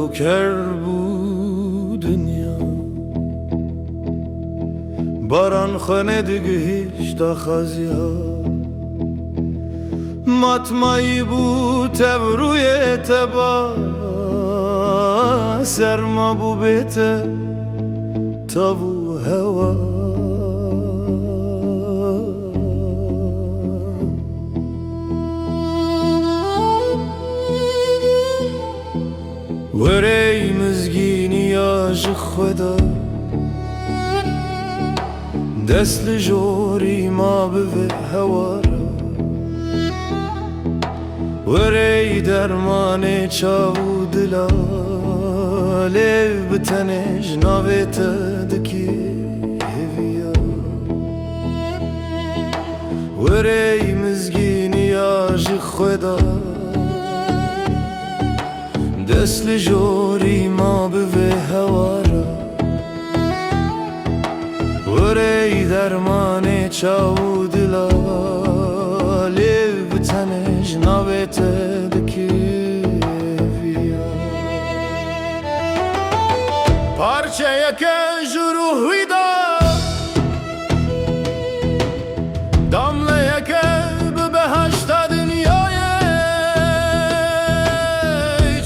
کر بو دنیا باران خانه دیگه هیچ تا خازی ها مطمعی بو تب روی تبا سرما بو بیت تا بو هوا وری مزگینی آج خدا دست لجوری ما به هوارا وری درمان چاو دلا لیو بتنش ناویت دکی هویا وری مزگینی آج خدا دست لجوری ما به هوارا وری درمان چاو دلا لیو بتنش ناویت دکی ویا پارچه یک جروحی دا دامله یک به بهشت دنیای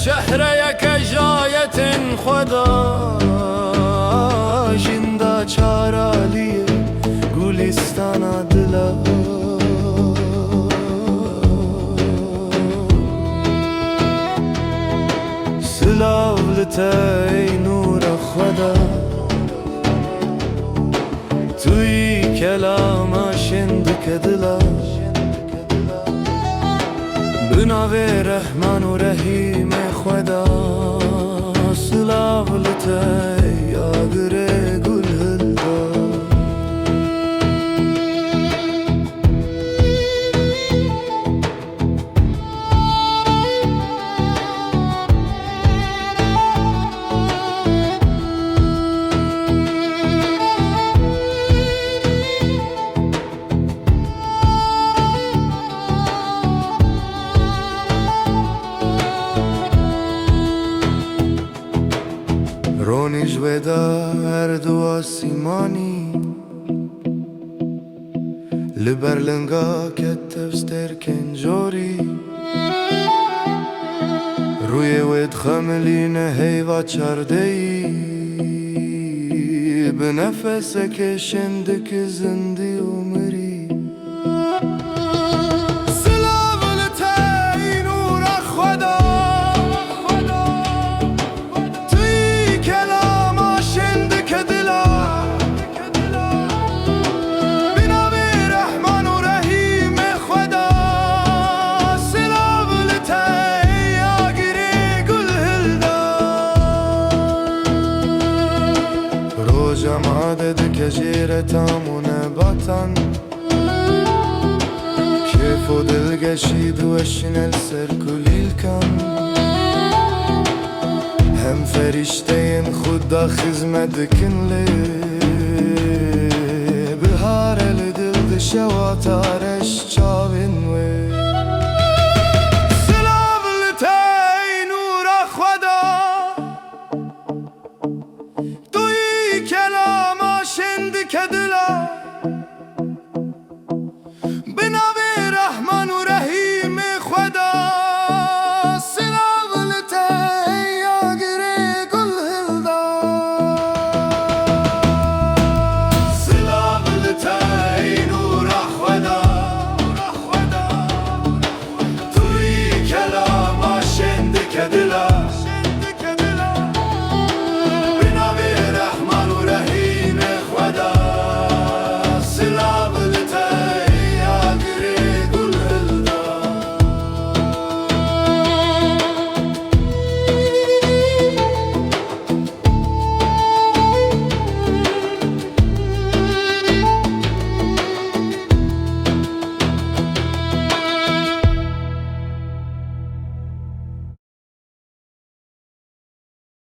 چهره یک جایت خدا جنده چارالی گلستان دلا سلاو لتای نور خدا توی کلام شندک دلا بناوی رحمان و رحیم خدا سلاو لتای آگر گل هلدا رونیش ودا اردو آسیمانی لبرلنگا کتفستر کنجوری روی ود خملین هیوا چردهی به نفس کشندک زندی عمری جماعت کجیر تامونه باتن کیف و دلگشید و اشنل سرکولیل کن هم فرشته این خدا خدمت کن لی بهار لدل دشواتارش چار